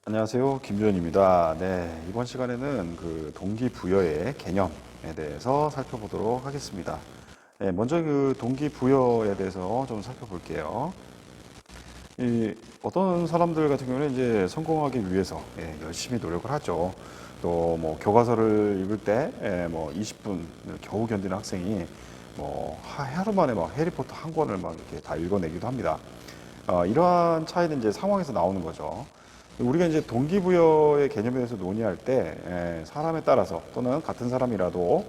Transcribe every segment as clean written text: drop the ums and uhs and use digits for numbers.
안녕하세요. 김주현입니다. 네, 이번 시간에는 그 동기부여의 개념에 대해서 살펴보도록 하겠습니다. 네, 먼저 그 동기부여에 대해서 좀 살펴볼게요. 어떤 사람들 같은 경우는 이제 성공하기 위해서 열심히 노력을 하죠. 또 뭐 교과서를 읽을 때 뭐 20분을 겨우 견디는 학생이 뭐 하루 만에 막 해리포터 한 권을 막 이렇게 다 읽어내기도 합니다. 이러한 차이는 이제 상황에서 나오는 거죠. 우리가 이제 동기부여의 개념에 대해서 논의할 때 사람에 따라서 또는 같은 사람이라도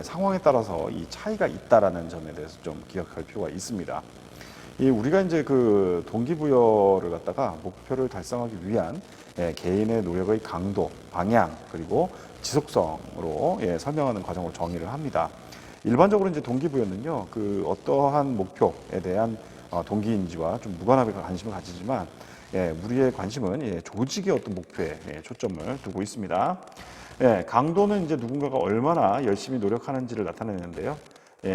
상황에 따라서 이 차이가 있다라는 점에 대해서 좀 기억할 필요가 있습니다. 우리가 이제 그 동기부여를 갖다가 목표를 달성하기 위한 개인의 노력의 강도, 방향, 그리고 지속성으로 설명하는 과정으로 정의를 합니다. 일반적으로 이제 동기부여는요, 그 어떠한 목표에 대한 동기인지와 좀 무관하게 관심을 가지지만, 우리의 관심은 조직의 어떤 목표에 초점을 두고 있습니다. 강도는 이제 누군가가 얼마나 열심히 노력하는지를 나타내는데요.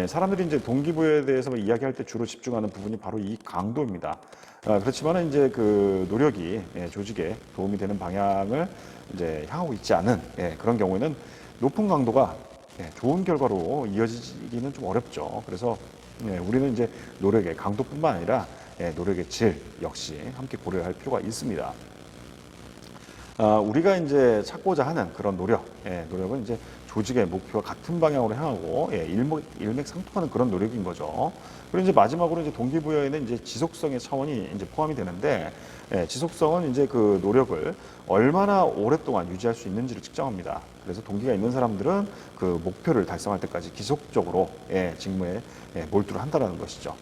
사람들이 이제 동기부여에 대해서 이야기할 때 주로 집중하는 부분이 바로 이 강도입니다. 그렇지만 이제 그 노력이 조직에 도움이 되는 방향을 이제 향하고 있지 않은 그런 경우에는 높은 강도가 좋은 결과로 이어지기는 좀 어렵죠. 그래서 우리는 이제 노력의 강도뿐만 아니라 노력의 질 역시 함께 고려할 필요가 있습니다. 우리가 이제 찾고자 하는 그런 노력은 이제 조직의 목표와 같은 방향으로 향하고 일맥상통하는 그런 노력인 거죠. 그리고 이제 마지막으로 이제 동기부여에는 이제 지속성의 차원이 이제 포함이 되는데, 지속성은 이제 그 노력을 얼마나 오랫동안 유지할 수 있는지를 측정합니다. 그래서 동기가 있는 사람들은 그 목표를 달성할 때까지 지속적으로 직무에 몰두를 한다는 것이죠.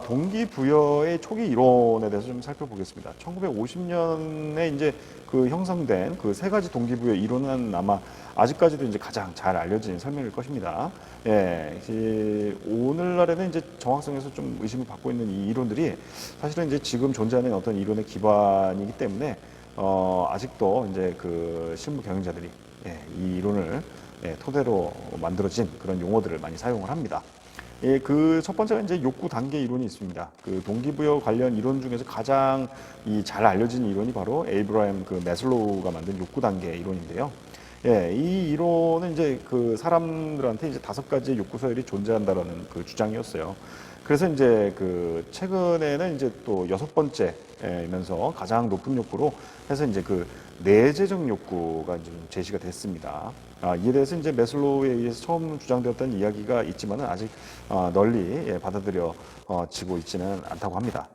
동기부여의 초기 이론에 대해서 좀 살펴보겠습니다. 1950년에 이제 그 형성된 그 세 가지 동기부여 이론은 아마 아직까지도 이제 가장 잘 알려진 설명일 것입니다. 오늘날에는 이제 정확성에서 좀 의심을 받고 있는 이 이론들이 사실은 이제 지금 존재하는 어떤 이론의 기반이기 때문에 아직도 이제 그 실무 경영자들이 이 이론을 토대로 만들어진 그런 용어들을 많이 사용을 합니다. 그 첫 번째가 이제 욕구 단계 이론이 있습니다. 그 동기부여 관련 이론 중에서 가장 잘 알려진 이론이 바로 에이브라임 그 매슬로우가 만든 욕구 단계 이론인데요. 이 이론은 이제 그 사람들한테 이제 5가지의 욕구 서열이 존재한다라는 그 주장이었어요. 그래서 이제 그 최근에는 이제 또 6번째면서 가장 높은 욕구로 해서 이제 그 내재적 욕구가 이제 좀 제시가 됐습니다. 이에 대해서 이제 매슬로우에 의해서 처음 주장되었던 이야기가 있지만은 아직 널리 받아들여지고 있지는 않다고 합니다.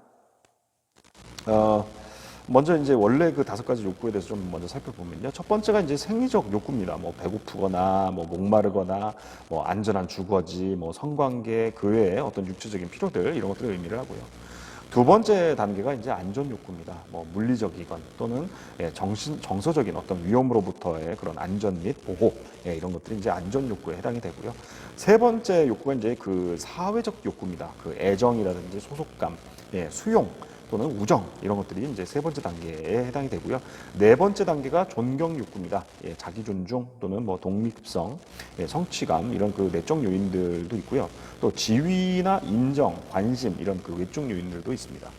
먼저 이제 원래 그 5가지 욕구에 대해서 좀 먼저 살펴보면요. 첫 번째가 이제 생리적 욕구입니다. 뭐 배고프거나, 뭐 목마르거나, 뭐 안전한 주거지, 뭐 성관계, 그 외에 어떤 육체적인 필요들 이런 것들을 의미를 하고요. 두 번째 단계가 이제 안전 욕구입니다. 뭐 물리적이건 또는 정서적인 어떤 위험으로부터의 그런 안전 및 보호 이런 것들이 이제 안전 욕구에 해당이 되고요. 세 번째 욕구가 이제 그 사회적 욕구입니다. 그 애정이라든지 소속감, 수용 또는 우정 이런 것들이 이제 세 번째 단계에 해당이 되고요. 네 번째 단계가 존경 욕구입니다. 자기 존중 또는 뭐 독립성, 성취감 이런 그 내적 요인들도 있고요. 또 지위나 인정, 관심 이런 그 외적 요인들도 있습니다.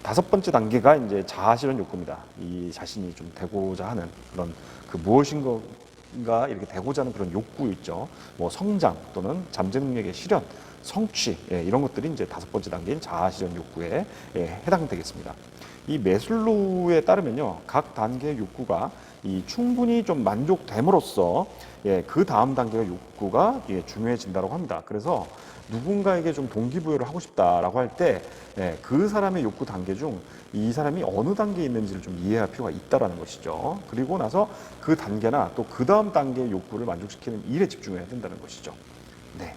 5번째 단계가 이제 자아 실현 욕구입니다. 이 자신이 좀 되고자 하는 그런 그 무엇인가 이렇게 되고자 하는 그런 욕구 있죠. 뭐 성장 또는 잠재 능력의 실현, 성취 이런 것들이 이제 5번째 단계인 자아 실현 욕구에 해당되겠습니다. 이 매슬로우에 따르면요, 각 단계의 욕구가 충분히 좀 만족됨으로써 그 다음 단계의 욕구가 중요해진다고 합니다. 그래서 누군가에게 좀 동기부여를 하고 싶다라고 할 때 그 사람의 욕구 단계 중 이 사람이 어느 단계에 있는지를 좀 이해할 필요가 있다라는 것이죠. 그리고 나서 그 단계나 또 그 다음 단계의 욕구를 만족시키는 일에 집중해야 된다는 것이죠. 네.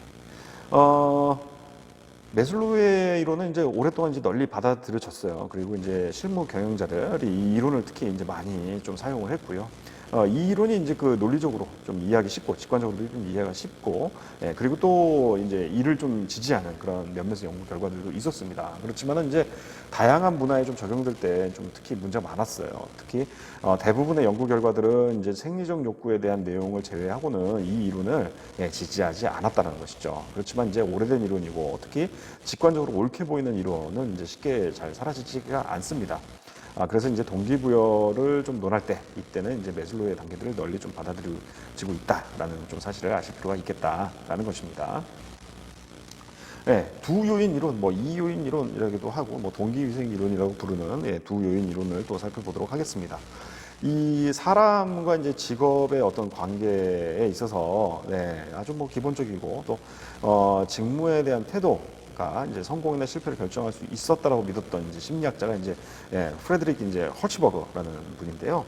매슬로우의 이론은 이제 오랫동안 이제 널리 받아들여졌어요. 그리고 이제 실무 경영자들이 이 이론을 특히 이제 많이 좀 사용을 했고요. 이 이론이 이제 그 논리적으로 좀 이해하기 쉽고, 직관적으로 좀 이해가 쉽고, 그리고 또 이제 이를 좀 지지하는 그런 몇몇 연구 결과들도 있었습니다. 그렇지만은 이제 다양한 문화에 좀 적용될 때 좀 특히 문제가 많았어요. 특히 대부분의 연구 결과들은 이제 생리적 욕구에 대한 내용을 제외하고는 이 이론을 지지하지 않았다는 것이죠. 그렇지만 이제 오래된 이론이고 특히 직관적으로 옳게 보이는 이론은 이제 쉽게 잘 사라지지가 않습니다. 그래서 이제 동기부여를 좀 논할 때 이때는 이제 매슬로우의 단계들을 널리 좀 받아들여지고 있다라는 좀 사실을 아실 필요가 있겠다라는 것입니다. 네, 두 요인 이론, 뭐 이요인 이론이라고도 하고, 뭐 동기위생 이론이라고 부르는 두 요인 이론을 또 살펴보도록 하겠습니다. 이 사람과 이제 직업의 어떤 관계에 있어서 아주 뭐 기본적이고 또 직무에 대한 태도가 이제 성공이나 실패를 결정할 수 있었다라고 믿었던 이제 심리학자가 이제 프레드릭 이제 헐츠버그라는 분인데요.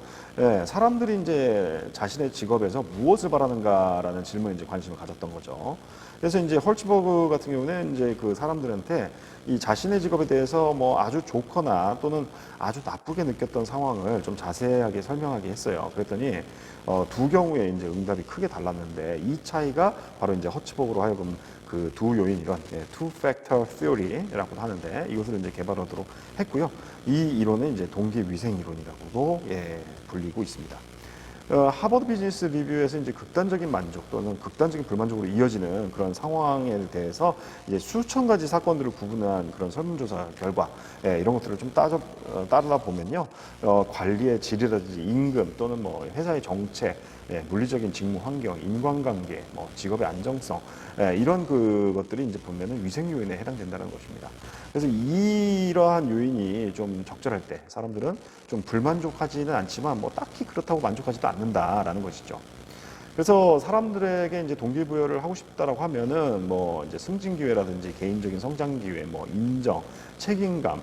사람들이 이제 자신의 직업에서 무엇을 바라는가라는 질문에 이제 관심을 가졌던 거죠. 그래서 이제 헐츠버그 같은 경우는 이제 그 사람들한테 이 자신의 직업에 대해서 뭐 아주 좋거나 또는 아주 나쁘게 느꼈던 상황을 좀 자세하게 설명하게 했어요. 그랬더니 두 경우에 이제 응답이 크게 달랐는데 이 차이가 바로 이제 헐츠버그로 하여금 그 두 요인 이론, two factor theory라고도 하는데 이것을 이제 개발하도록 했고요. 이 이론은 이제 동기위생 이론이라고도 불리고 있습니다. 하버드 비즈니스 리뷰에서 이제 극단적인 만족 또는 극단적인 불만족으로 이어지는 그런 상황에 대해서 이제 수천 가지 사건들을 구분한 그런 설문조사 결과 이런 것들을 좀 따르다 보면요, 관리의 질이라든지 임금 또는 뭐 회사의 정책, 물리적인 직무 환경, 인간관계, 뭐 직업의 안정성 이런 그것들이 이제 보면은 위생 요인에 해당된다는 것입니다. 그래서 이러한 요인이 좀 적절할 때 사람들은 좀 불만족하지는 않지만 뭐 딱히 그렇다고 만족하지도 않는다라는 것이죠. 그래서 사람들에게 이제 동기부여를 하고 싶다라고 하면은 뭐 이제 승진 기회라든지 개인적인 성장 기회, 뭐 인정, 책임감,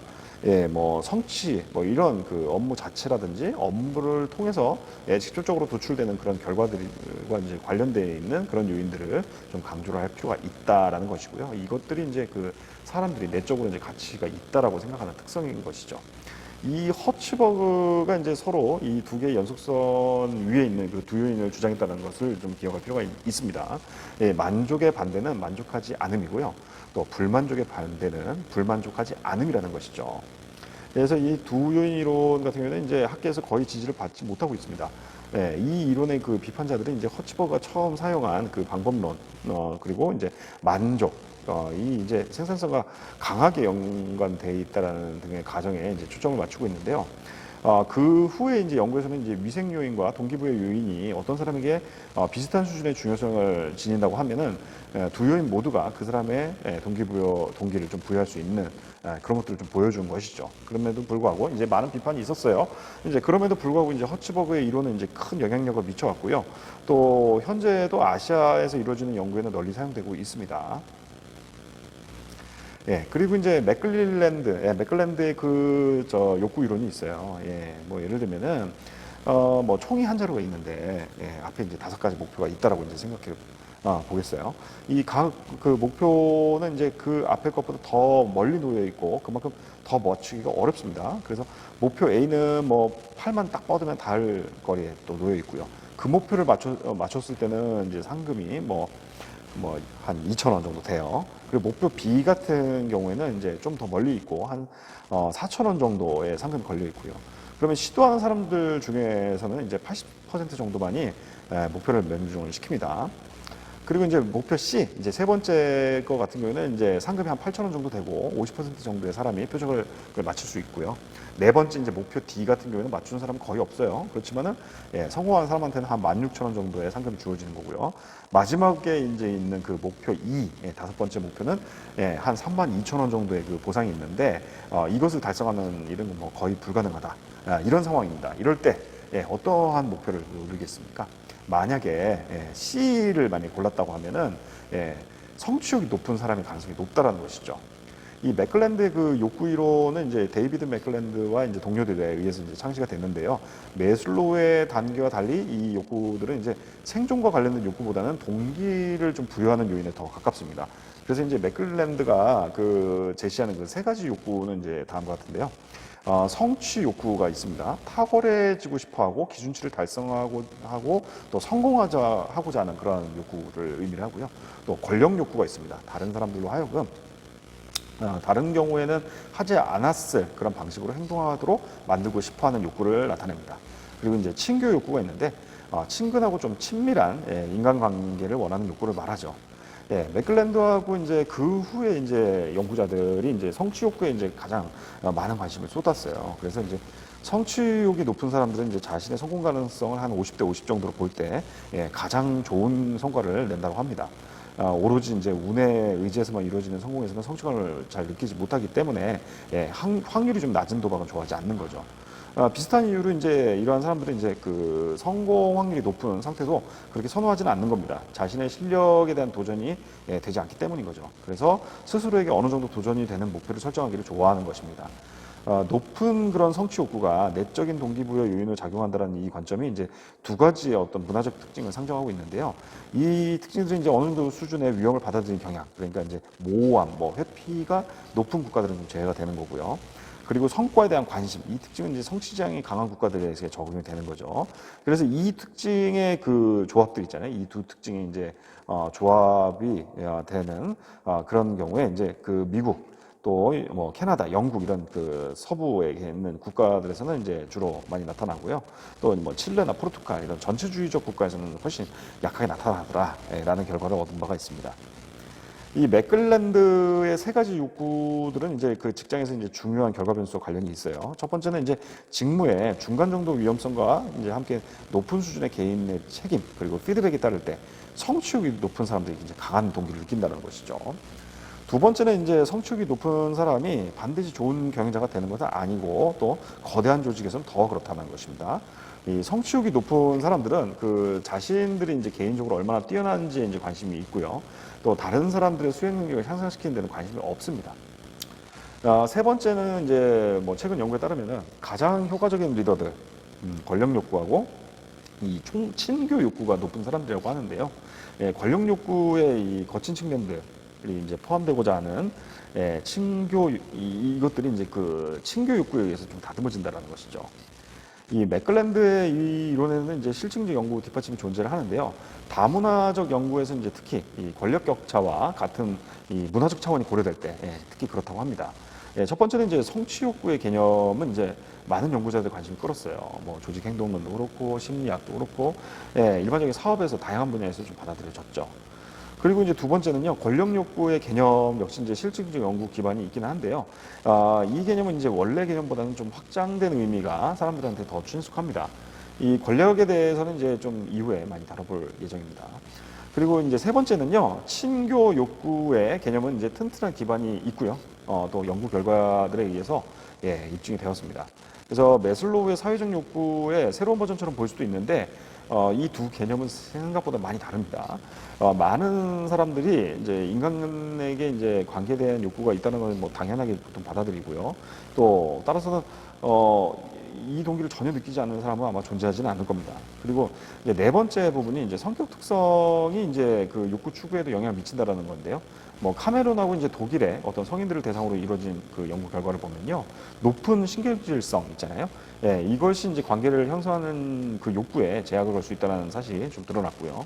뭐 성취, 뭐 이런 그 업무 자체라든지 업무를 통해서 직접적으로 도출되는 그런 결과들과 이제 관련되어 있는 그런 요인들을 좀 강조를 할 필요가 있다라는 것이고요. 이것들이 이제 그 사람들이 내적으로 이제 가치가 있다라고 생각하는 특성인 것이죠. 이 허츠버그가 이제 서로 이 두 개의 연속선 위에 있는 그 두 요인을 주장했다는 것을 좀 기억할 필요가 있습니다. 만족의 반대는 만족하지 않음이고요. 또 불만족의 반대는 불만족하지 않음이라는 것이죠. 그래서 이 두 요인 이론 같은 경우는 이제 학계에서 거의 지지를 받지 못하고 있습니다. 이 이론의 그 비판자들은 이제 허츠버그가 처음 사용한 그 방법론, 그리고 이제 만족, 이 이제 생산성과 강하게 연관돼 있다라는 등의 가정에 이제 초점을 맞추고 있는데요. 그 후에 이제 연구에서는 이제 위생 요인과 동기부여 요인이 어떤 사람에게 비슷한 수준의 중요성을 지닌다고 하면은 두 요인 모두가 그 사람의 동기를 좀 부여할 수 있는 그런 것들을 좀 보여준 것이죠. 그럼에도 불구하고 이제 많은 비판이 있었어요. 이제 그럼에도 불구하고 이제 허츠버그의 이론은 이제 큰 영향력을 미쳐왔고요. 또 현재도 아시아에서 이루어지는 연구에는 널리 사용되고 있습니다. 그리고 이제 맥클랜드의 욕구 이론이 있어요. 뭐 예를 들면은, 뭐 총이 한 자루가 있는데, 앞에 이제 5가지 목표가 있다라고 이제 생각해 보겠어요. 이 그 목표는 이제 그 앞에 것보다 더 멀리 놓여 있고, 그만큼 더 맞추기가 어렵습니다. 그래서 목표 A는 뭐 팔만 딱 뻗으면 닿을 거리에 또 놓여 있고요. 그 목표를 맞췄을 때는 이제 상금이 뭐 한 2,000원 정도 돼요. 그리고 목표 B 같은 경우에는 이제 좀 더 멀리 있고 한 4,000원 정도의 상금이 걸려 있고요. 그러면 시도하는 사람들 중에서는 이제 80% 정도만이 목표를 명중을 시킵니다. 그리고 이제 목표 C, 이제 세 번째 거 같은 경우는 이제 상금이 한 8,000원 정도 되고 50% 정도의 사람이 표적을 맞출 수 있고요. 네 번째 이제 목표 D 같은 경우에는 맞추는 사람은 거의 없어요. 그렇지만은 성공한 사람한테는 한 16,000원 정도의 상금이 주어지는 거고요. 마지막에 이제 있는 그 목표 E, 다섯 번째 목표는 한 32,000원 정도의 그 보상이 있는데 이것을 달성하는 일은 뭐 거의 불가능하다. 이런 상황입니다. 이럴 때 어떠한 목표를 누리겠습니까? 만약에 C를 많이 골랐다고 하면은 성취욕이 높은 사람의 가능성이 높다라는 것이죠. 이 맥클랜드의 그 욕구 이론은 이제 데이비드 맥클랜드와 이제 동료들에 의해서 이제 창시가 됐는데요. 매슬로우의 단계와 달리 이 욕구들은 이제 생존과 관련된 욕구보다는 동기를 좀 부여하는 요인에 더 가깝습니다. 그래서 이제 맥클랜드가 그 제시하는 그 세 가지 욕구는 이제 다음과 같은데요. 성취 욕구가 있습니다. 탁월해지고 싶어하고 기준치를 달성하고 또 성공하고자 하는 그런 욕구를 의미를 하고요. 또 권력 욕구가 있습니다. 다른 사람들로 하여금 다른 경우에는 하지 않았을 그런 방식으로 행동하도록 만들고 싶어하는 욕구를 나타냅니다. 그리고 이제 친교 욕구가 있는데 친근하고 좀 친밀한 인간관계를 원하는 욕구를 말하죠. 맥클랜드하고 이제 그 후에 이제 연구자들이 이제 성취 욕구에 이제 가장 많은 관심을 쏟았어요. 그래서 이제 성취욕이 높은 사람들은 이제 자신의 성공 가능성을 한 50대 50 정도로 볼 때 가장 좋은 성과를 낸다고 합니다. 오로지 이제 운에 의지해서만 이루어지는 성공에서는 성취감을 잘 느끼지 못하기 때문에 확률이 좀 낮은 도박은 좋아하지 않는 거죠. 비슷한 이유로 이제 이러한 사람들은 이제 그 성공 확률이 높은 상태도 그렇게 선호하지는 않는 겁니다. 자신의 실력에 대한 도전이 되지 않기 때문인 거죠. 그래서 스스로에게 어느 정도 도전이 되는 목표를 설정하기를 좋아하는 것입니다. 높은 그런 성취 욕구가 내적인 동기부여 요인으로 작용한다는 이 관점이 이제 두 가지의 어떤 문화적 특징을 상정하고 있는데요. 이 특징들은 이제 어느 정도 수준의 위험을 받아들이는 경향, 그러니까 이제 모호함, 회피가 높은 국가들은 좀 제외가 되는 거고요. 그리고 성과에 대한 관심, 이 특징은 이제 성취장이 강한 국가들에 적용이 되는 거죠. 그래서 이 특징의 그 조합들 있잖아요. 이 두 특징이 이제 조합이 되는 그런 경우에 이제 그 미국 또 뭐 캐나다, 영국 이런 그 서부에 있는 국가들에서는 이제 주로 많이 나타나고요. 또 뭐 칠레나 포르투갈 이런 전체주의적 국가에서는 훨씬 약하게 나타나더라라는 결과를 얻은 바가 있습니다. 이 맥클랜드의 세 가지 욕구들은 이제 그 직장에서 이제 중요한 결과 변수와 관련이 있어요. 첫 번째는 이제 직무의 중간 정도 위험성과 이제 함께 높은 수준의 개인의 책임 그리고 피드백이 따를 때 성취욕이 높은 사람들이 이제 강한 동기를 느낀다는 것이죠. 두 번째는 이제 성취욕이 높은 사람이 반드시 좋은 경영자가 되는 것은 아니고 또 거대한 조직에서는 더 그렇다는 것입니다. 이 성취욕이 높은 사람들은 그 자신들이 이제 개인적으로 얼마나 뛰어난지에 이제 관심이 있고요. 또 다른 사람들의 수행 능력을 향상시키는 데는 관심이 없습니다. 세 번째는 이제 뭐 최근 연구에 따르면은 가장 효과적인 리더들, 권력 욕구하고 이 친교 욕구가 높은 사람들이라고 하는데요. 권력 욕구의 이 거친 측면들이 이제 포함되고자 하는 친교 이것들이 이제 그 친교 욕구에 의해서 좀 다듬어진다라는 것이죠. 이 맥클랜드의 이 이론에는 이제 실증적 연구 뒷받침이 존재를 하는데요. 다문화적 연구에서 이제 특히 이 권력 격차와 같은 이 문화적 차원이 고려될 때 특히 그렇다고 합니다. 첫 번째는 이제 성취 욕구의 개념은 이제 많은 연구자들 관심을 끌었어요. 뭐 조직 행동론도 그렇고 심리학도 그렇고 일반적인 사업에서 다양한 분야에서 좀 받아들여졌죠. 그리고 이제 두 번째는요, 권력 욕구의 개념 역시 이제 실질적 연구 기반이 있기는 한데요. 이 개념은 이제 원래 개념보다는 좀 확장된 의미가 사람들한테 더 친숙합니다. 이 권력에 대해서는 이제 좀 이후에 많이 다뤄볼 예정입니다. 그리고 이제 세 번째는요, 친교 욕구의 개념은 이제 튼튼한 기반이 있고요. 또 연구 결과들에 의해서 입증이 되었습니다. 그래서 매슬로우의 사회적 욕구의 새로운 버전처럼 보일 수도 있는데 이 두 개념은 생각보다 많이 다릅니다. 많은 사람들이 이제 인간에게 이제 관계에 대한 욕구가 있다는 건 뭐 당연하게 보통 받아들이고요. 또 따라서는 이 동기를 전혀 느끼지 않는 사람은 아마 존재하지는 않을 겁니다. 그리고 이제 네 번째 부분이 이제 성격 특성이 이제 그 욕구 추구에도 영향을 미친다라는 건데요. 뭐 카메론하고 이제 독일의 어떤 성인들을 대상으로 이루어진 그 연구 결과를 보면요, 높은 신경질성 있잖아요. 이것이 이제 관계를 형성하는 그 욕구에 제약을 걸 수 있다는 사실이 좀 드러났고요.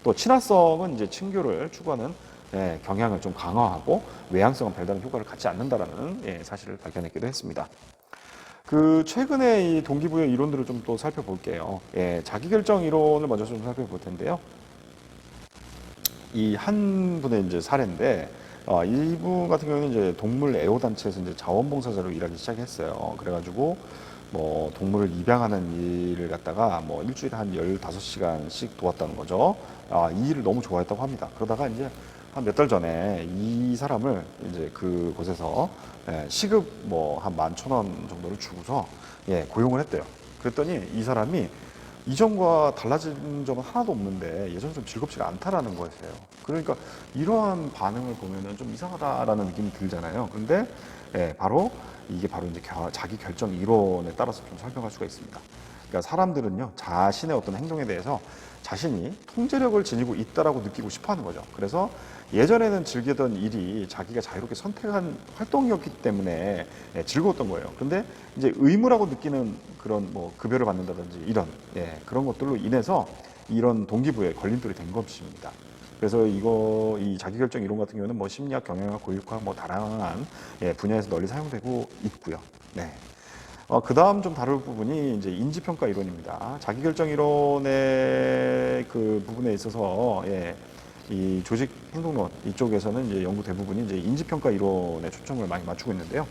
또 친화성은 이제 친교를 추구하는 경향을 좀 강화하고 외향성은 별다른 효과를 갖지 않는다라는 사실을 밝혀냈기도 했습니다. 그 최근에 이 동기부여 이론들을 좀 또 살펴볼게요. 자기결정 이론을 먼저 좀 살펴볼 텐데요. 이 한 분의 이제 사례인데, 이분 같은 경우는 이제 동물 애호단체에서 이제 자원봉사자로 일하기 시작했어요. 그래가지고 뭐 동물을 입양하는 일을 갖다가 뭐 일주일에 한 15시간씩 도왔다는 거죠. 이 일을 너무 좋아했다고 합니다. 그러다가 이제 한 몇 달 전에 이 사람을 이제 그곳에서 시급 뭐 한 11,000원 정도를 주고서 고용을 했대요. 그랬더니 이 사람이 이전과 달라진 점은 하나도 없는데 예전처럼 즐겁지가 않다라는 거예요. 그러니까 이러한 반응을 보면은 좀 이상하다라는 느낌이 들잖아요. 근데 바로 이게 바로 이제 자기 결정 이론에 따라서 좀 설명할 수가 있습니다. 그러니까 사람들은요, 자신의 어떤 행동에 대해서 자신이 통제력을 지니고 있다라고 느끼고 싶어 하는 거죠. 그래서 예전에는 즐기던 일이 자기가 자유롭게 선택한 활동이었기 때문에 즐거웠던 거예요. 근데 이제 의무라고 느끼는 그런 뭐 급여를 받는다든지 이런 그런 것들로 인해서 이런 동기부여에 걸림돌이 된 것입니다. 그래서 이 자기결정 이론 같은 경우는 뭐 심리학, 경영학, 교육학 뭐 다양한 분야에서 널리 사용되고 있고요. 네. 그 다음 좀 다룰 부분이 이제 인지평가 이론입니다. 자기결정 이론의 그 부분에 있어서 이 조직 행동론 이쪽에서는 이제 연구 대부분이 이제 인지평가 이론에 초점을 많이 맞추고 있는데요.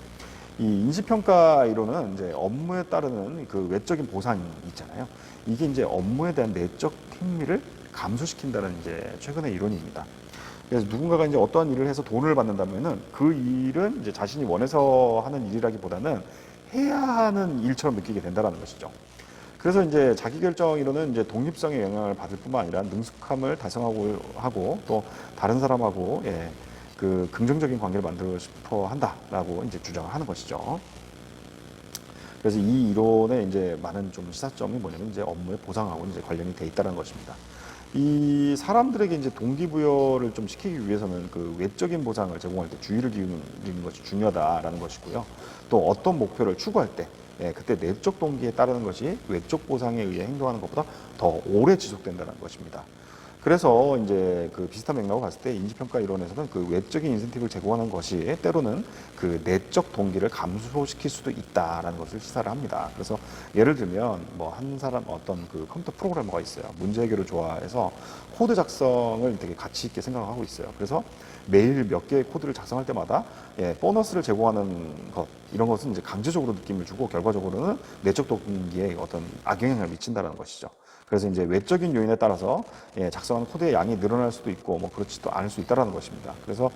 이 인지평가 이론은 이제 업무에 따르는 그 외적인 보상이 있잖아요. 이게 이제 업무에 대한 내적 흥미를 감소시킨다는 이제 최근의 이론입니다. 그래서 누군가가 이제 어떠한 일을 해서 돈을 받는다면은 그 일은 이제 자신이 원해서 하는 일이라기보다는 해야 하는 일처럼 느끼게 된다는 것이죠. 그래서 이제 자기결정 이론은 이제 독립성의 영향을 받을 뿐만 아니라 능숙함을 달성하고 하고 또 다른 사람하고 그 긍정적인 관계를 만들고 싶어 한다라고 이제 주장을 하는 것이죠. 그래서 이 이론의 이제 많은 좀 시사점이 뭐냐면 이제 업무의 보상하고 이제 관련이 돼 있다는 것입니다. 이 사람들에게 이제 동기부여를 좀 시키기 위해서는 그 외적인 보상을 제공할 때 주의를 기울이는 것이 중요하다라는 것이고요. 또 어떤 목표를 추구할 때 그때 내적 동기에 따르는 것이 외적 보상에 의해 행동하는 것보다 더 오래 지속된다는 것입니다. 그래서 이제 그 비슷한 맥락으로 봤을 때 인지평가 이론에서는 그 외적인 인센티브를 제공하는 것이 때로는 그 내적 동기를 감소시킬 수도 있다라는 것을 시사를 합니다. 그래서 예를 들면 뭐 한 사람 어떤 그 컴퓨터 프로그래머가 있어요. 문제 해결을 좋아해서 코드 작성을 되게 가치 있게 생각하고 있어요. 그래서 매일 몇 개의 코드를 작성할 때마다 보너스를 제공하는 것 이런 것은 이제 강제적으로 느낌을 주고 결과적으로는 내적 동기에 어떤 악영향을 미친다는 것이죠. 그래서 이제 외적인 요인에 따라서 작성하는 코드의 양이 늘어날 수도 있고 뭐 그렇지도 않을 수 있다라는 것입니다. 그래서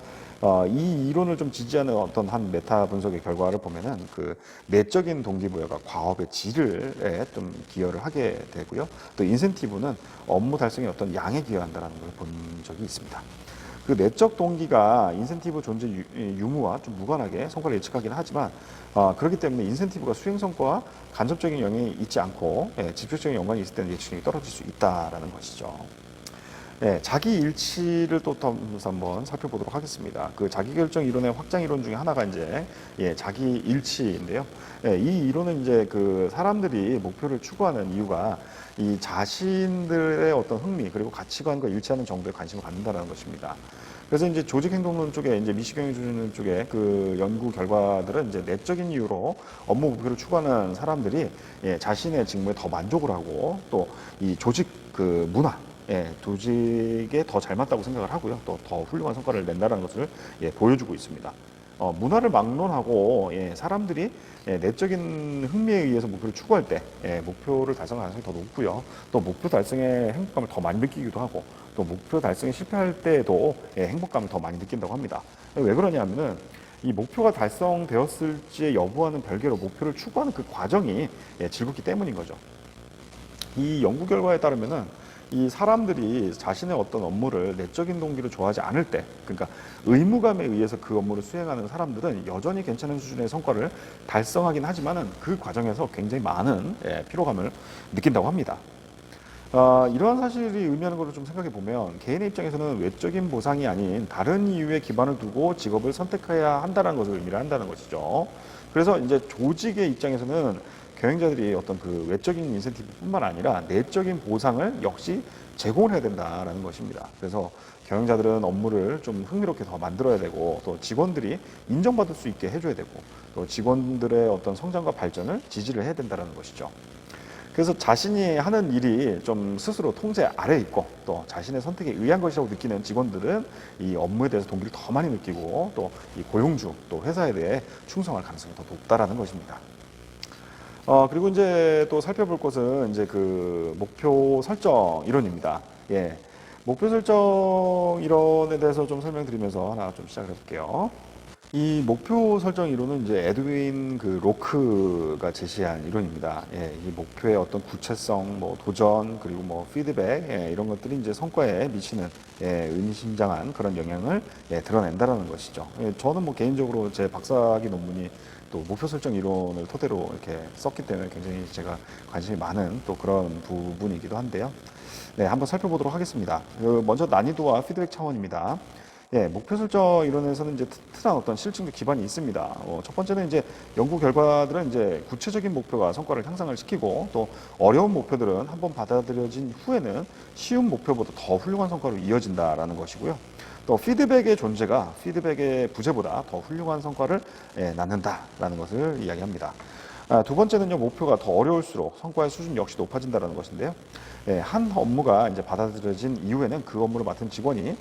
이 이론을 좀 지지하는 어떤 한 메타 분석의 결과를 보면은 그 내적인 동기부여가 과업의 질에 좀 기여를 하게 되고요. 또 인센티브는 업무 달성에 어떤 양에 기여한다는 걸 본 적이 있습니다. 그 내적 동기가 인센티브 존재 유무와 좀 무관하게 성과를 예측하긴 하지만 그렇기 때문에 인센티브가 수행 성과와 간접적인 영향이 있지 않고 직접적인 연관이 있을 때는 예측력이 떨어질 수 있다라는 것이죠. 자기 일치를 또 한번 살펴보도록 하겠습니다. 그 자기결정 이론의 확장 이론 중에 하나가 이제 자기 일치인데요. 이 이론은 이제 그 사람들이 목표를 추구하는 이유가 이 자신들의 어떤 흥미 그리고 가치관과 일치하는 정도의 관심을 갖는다는 것입니다. 그래서 이제 조직행동론 쪽에 이제 미시경영론 쪽에 그 연구 결과들은 이제 내적인 이유로 업무 목표를 추구하는 사람들이 자신의 직무에 더 만족을 하고 또 이 조직 그 문화 조직에 더 잘 맞다고 생각을 하고요. 또 더 훌륭한 성과를 낸다는 것을 보여주고 있습니다. 문화를 막론하고 사람들이 내적인 흥미에 의해서 목표를 추구할 때 목표를 달성할 가능성이 더 높고요. 또 목표 달성의 행복감을 더 많이 느끼기도 하고 또 목표 달성에 실패할 때에도 행복감을 더 많이 느낀다고 합니다. 왜 그러냐면은 이 목표가 달성되었을지의 여부와는 별개로 목표를 추구하는 그 과정이 즐겁기 때문인 거죠. 이 연구 결과에 따르면은 이 사람들이 자신의 어떤 업무를 내적인 동기로 좋아하지 않을 때, 그러니까 의무감에 의해서 그 업무를 수행하는 사람들은 여전히 괜찮은 수준의 성과를 달성하긴 하지만은 그 과정에서 굉장히 많은 피로감을 느낀다고 합니다. 이러한 사실이 의미하는 것을 좀 생각해 보면 개인의 입장에서는 외적인 보상이 아닌 다른 이유에 기반을 두고 직업을 선택해야 한다는 것을 의미를 한다는 것이죠. 그래서 이제 조직의 입장에서는 경영자들이 어떤 그 외적인 인센티브뿐만 아니라 내적인 보상을 역시 제공을 해야 된다라는 것입니다. 그래서 경영자들은 업무를 좀 흥미롭게 더 만들어야 되고 또 직원들이 인정받을 수 있게 해줘야 되고 또 직원들의 어떤 성장과 발전을 지지를 해야 된다는 것이죠. 그래서 자신이 하는 일이 좀 스스로 통제 아래에 있고 또 자신의 선택에 의한 것이라고 느끼는 직원들은 이 업무에 대해서 동기를 더 많이 느끼고 또 이 고용주 또 회사에 대해 충성할 가능성이 더 높다라는 것입니다. 그리고 이제 또 살펴볼 것은 이제 그 목표 설정 이론입니다. 목표 설정 이론에 대해서 좀 설명드리면서 하나 좀 시작을 해볼게요. 이 목표 설정 이론은 이제 에드윈 그 로크가 제시한 이론입니다. 이 목표의 어떤 구체성, 뭐 도전, 그리고 뭐 피드백, 이런 것들이 이제 성과에 미치는 의미심장한 그런 영향을 드러낸다라는 것이죠. 저는 뭐 개인적으로 제 박사학위 논문이 또 목표 설정 이론을 토대로 이렇게 썼기 때문에 굉장히 제가 관심이 많은 또 그런 부분이기도 한데요. 한번 살펴보도록 하겠습니다. 먼저 난이도와 피드백 차원입니다. 목표 설정 이론에서는 이제 튼튼한 어떤 실증적 기반이 있습니다. 첫 번째는 이제 연구 결과들은 이제 구체적인 목표가 성과를 향상을 시키고 또 어려운 목표들은 한번 받아들여진 후에는 쉬운 목표보다 더 훌륭한 성과로 이어진다라는 것이고요. 또 피드백의 존재가 피드백의 부재보다 더 훌륭한 성과를 낳는다라는 것을 이야기합니다. 두 번째는요, 목표가 더 어려울수록 성과의 수준 역시 높아진다는 것인데요. 한 업무가 이제 받아들여진 이후에는 그 업무를 맡은 직원이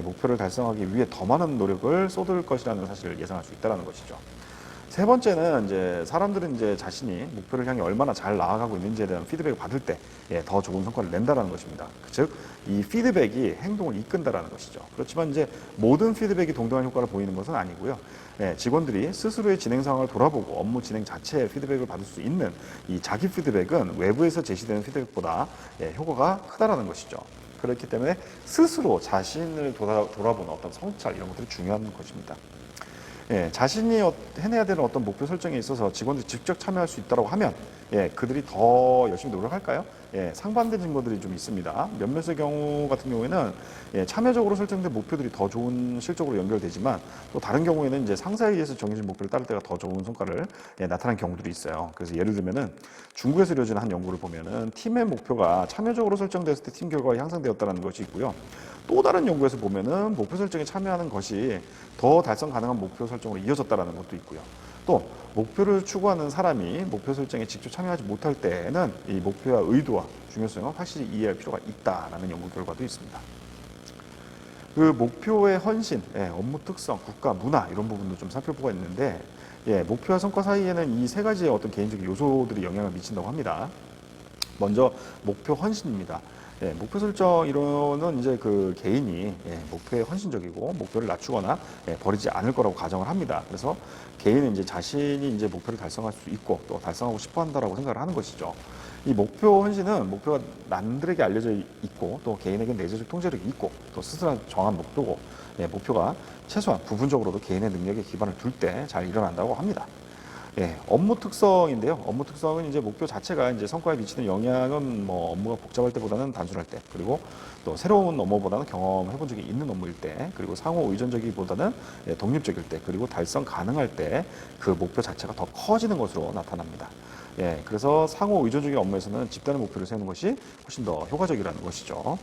목표를 달성하기 위해 더 많은 노력을 쏟을 것이라는 사실을 예상할 수 있다는 것이죠. 세 번째는 이제 사람들은 이제 자신이 목표를 향해 얼마나 잘 나아가고 있는지에 대한 피드백을 받을 때 더 좋은 성과를 낸다라는 것입니다. 즉, 이 피드백이 행동을 이끈다라는 것이죠. 그렇지만 이제 모든 피드백이 동등한 효과를 보이는 것은 아니고요. 직원들이 스스로의 진행 상황을 돌아보고 업무 진행 자체에 피드백을 받을 수 있는 이 자기 피드백은 외부에서 제시되는 피드백보다 효과가 크다라는 것이죠. 그렇기 때문에 스스로 자신을 돌아보는 어떤 성찰 이런 것들이 중요한 것입니다. 자신이 해내야 되는 어떤 목표 설정에 있어서 직원들이 직접 참여할 수 있다고 하면 그들이 더 열심히 노력할까요? 상반된 증거들이 좀 있습니다. 몇몇의 경우 같은 경우에는 참여적으로 설정된 목표들이 더 좋은 실적으로 연결되지만 또 다른 경우에는 이제 상사에 의해서 정해진 목표를 따를 때가 더 좋은 성과를 나타난 경우들이 있어요. 그래서 예를 들면은 중국에서 이루어진 한 연구를 보면은 팀의 목표가 참여적으로 설정됐을 때 팀 결과가 향상되었다는 것이 있고요. 또 다른 연구에서 보면은 목표 설정에 참여하는 것이 더 달성 가능한 목표 설정으로 이어졌다는 것도 있고요. 또 목표를 추구하는 사람이 목표 설정에 직접 참여하지 못할 때에는 이 목표와 의도와 중요성을 확실히 이해할 필요가 있다라는 연구 결과도 있습니다. 그 목표의 헌신, 업무 특성, 국가, 문화 이런 부분도 좀 살펴보고 있는데 목표와 성과 사이에는 이 세 가지의 어떤 개인적인 요소들이 영향을 미친다고 합니다. 먼저 목표 헌신입니다. 목표 설정 이론은 이제 그 개인이 목표에 헌신적이고 목표를 낮추거나 버리지 않을 거라고 가정을 합니다. 그래서 개인은 이제 자신이 이제 목표를 달성할 수 있고 또 달성하고 싶어 한다라고 생각을 하는 것이죠. 이 목표 헌신은 목표가 남들에게 알려져 있고 또 개인에게 내재적 통제력이 있고 또 스스로 정한 목표고 목표가 최소한 부분적으로도 개인의 능력에 기반을 둘 때 잘 일어난다고 합니다. 업무 특성인데요. 업무 특성은 이제 목표 자체가 이제 성과에 미치는 영향은 뭐 업무가 복잡할 때보다는 단순할 때, 그리고 또 새로운 업무보다는 경험해본 적이 있는 업무일 때, 그리고 상호 의존적이보다는 독립적일 때, 그리고 달성 가능할 때 그 목표 자체가 더 커지는 것으로 나타납니다. 그래서 상호 의존적인 업무에서는 집단의 목표를 세우는 것이 훨씬 더 효과적이라는 것이죠.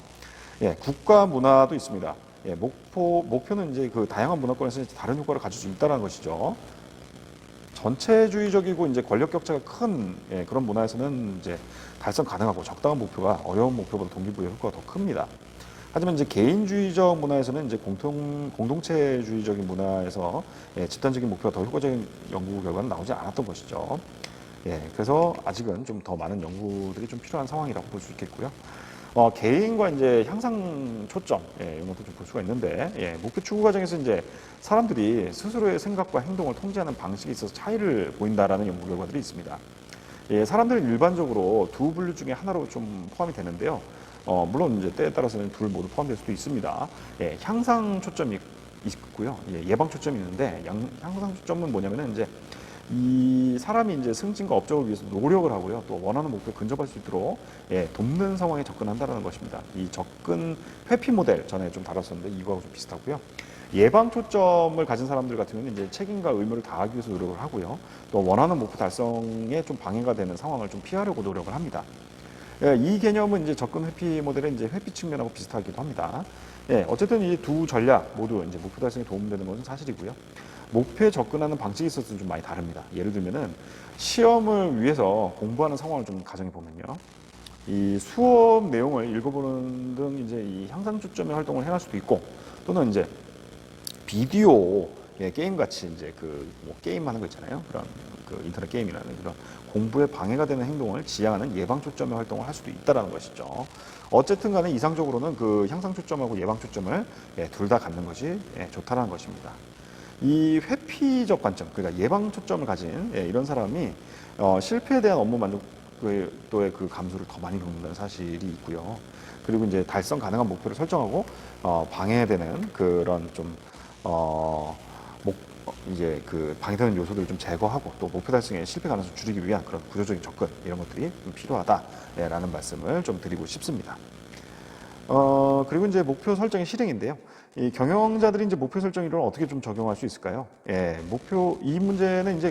국가 문화도 있습니다. 목표는 이제 그 다양한 문화권에서 이제 다른 효과를 가질 수 있다는 것이죠. 전체주의적이고 이제 권력 격차가 큰 그런 문화에서는 이제 달성 가능하고 적당한 목표가 어려운 목표보다 동기부여 효과가 더 큽니다. 하지만 이제 개인주의적 문화에서는 이제 공동체주의적인 문화에서 집단적인 목표가 더 효과적인 연구 결과는 나오지 않았던 것이죠. 그래서 아직은 좀 더 많은 연구들이 좀 필요한 상황이라고 볼 수 있겠고요. 개인과 이제 향상 초점, 이런 것도 좀 볼 수가 있는데, 목표 추구 과정에서 이제 사람들이 스스로의 생각과 행동을 통제하는 방식에 있어서 차이를 보인다라는 연구 결과들이 있습니다. 사람들은 일반적으로 두 분류 중에 하나로 좀 포함이 되는데요. 물론 이제 때에 따라서는 둘 모두 포함될 수도 있습니다. 향상 초점이 있고요. 예방 초점이 있는데, 향상 초점은 뭐냐면은 이제 이 사람이 이제 승진과 업적을 위해서 노력을 하고요. 또 원하는 목표에 근접할 수 있도록 돕는 상황에 접근한다는 것입니다. 이 접근 회피 모델 전에 좀 다뤘었는데 이거하고 좀 비슷하고요. 예방 초점을 가진 사람들 같은 경우는 이제 책임과 의무를 다하기 위해서 노력을 하고요. 또 원하는 목표 달성에 좀 방해가 되는 상황을 좀 피하려고 노력을 합니다. 이 개념은 이제 접근 회피 모델의 이제 회피 측면하고 비슷하기도 합니다. 어쨌든 이 두 전략 모두 이제 목표 달성에 도움되는 것은 사실이고요. 목표에 접근하는 방식이 있어서 좀 많이 다릅니다. 예를 들면은 시험을 위해서 공부하는 상황을 좀 가정해 보면요. 이 수업 내용을 읽어보는 등 이제 이 향상 초점의 활동을 해갈 수도 있고, 또는 이제 비디오 게임 같이 이제 그 뭐 게임 하는 거 있잖아요. 그런 그 인터넷 게임이라는 그런 공부에 방해가 되는 행동을 지향하는 예방 초점의 활동을 할 수도 있다라는 것이죠. 어쨌든 간에 이상적으로는 그 향상 초점하고 예방 초점을 둘 다 갖는 것이 좋다라는 것입니다. 이 회피적 관점, 그러니까 예방 초점을 가진 이런 사람이 실패에 대한 업무 만족도의 그 감소를 더 많이 겪는다는 사실이 있고요. 그리고 이제 달성 가능한 목표를 설정하고 방해되는 그런 좀 이제 그 방해되는 요소들을 좀 제거하고 또 목표 달성의 실패 가능성을 줄이기 위한 그런 구조적인 접근 이런 것들이 좀 필요하다라는 말씀을 좀 드리고 싶습니다. 그리고 이제 목표 설정의 실행인데요. 이 경영자들이 이제 목표 설정 이론을 어떻게 좀 적용할 수 있을까요? 이 문제는 이제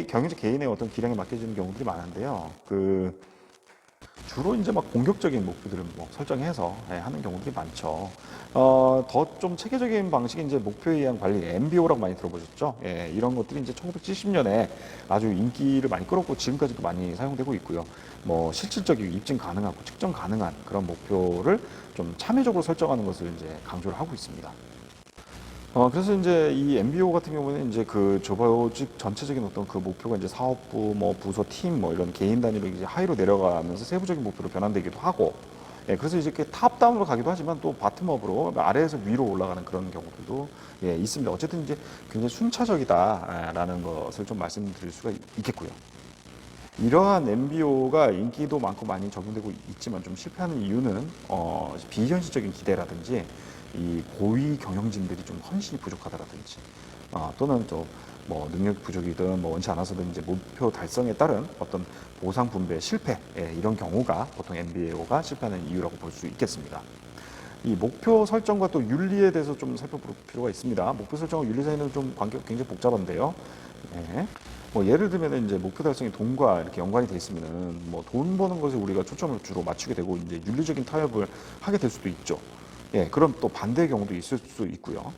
경영자 개인의 어떤 기량에 맡겨지는 경우들이 많은데요. 주로 이제 막 공격적인 목표들을 뭐 설정해서 하는 경우들이 많죠. 더 좀 체계적인 방식이 이제 목표에 의한 관리, MBO라고 많이 들어보셨죠? 이런 것들이 이제 1970년에 아주 인기를 많이 끌었고 지금까지도 많이 사용되고 있고요. 뭐 실질적이고 입증 가능하고 측정 가능한 그런 목표를 좀 참여적으로 설정하는 것을 이제 강조를 하고 있습니다. 그래서 이제 이 MBO 같은 경우는 이제 그 조직 전체적인 어떤 그 목표가 이제 사업부, 뭐 부서, 팀, 뭐 이런 개인 단위로 이제 하위로 내려가면서 세부적인 목표로 변환되기도 하고, 예, 그래서 이제 이렇게 탑다운으로 가기도 하지만 또 바텀업으로 아래에서 위로 올라가는 그런 경우들도 예, 있습니다. 어쨌든 이제 굉장히 순차적이다라는 것을 좀 말씀드릴 수가 있겠고요. 이러한 MBO가 인기도 많고 많이 적용되고 있지만 좀 실패하는 이유는 비현실적인 기대라든지 이 고위 경영진들이 좀 헌신이 부족하다라든지 또는 또 뭐 능력 부족이든 뭐 원치 않아서든 이제 목표 달성에 따른 어떤 보상 분배 실패 이런 경우가 보통 MBO가 실패하는 이유라고 볼 수 있겠습니다. 이 목표 설정과 또 윤리에 대해서 좀 살펴볼 필요가 있습니다. 목표 설정과 윤리 사이는 좀 관계가 굉장히 복잡한데요. 예. 뭐 예를 들면 이제 목표 달성이 돈과 이렇게 연관이 돼 있으면은 뭐 돈 버는 것에 우리가 초점을 주로 맞추게 되고 이제 윤리적인 타협을 하게 될 수도 있죠. 예, 그럼 또 반대의 경우도 있을 수 있고요.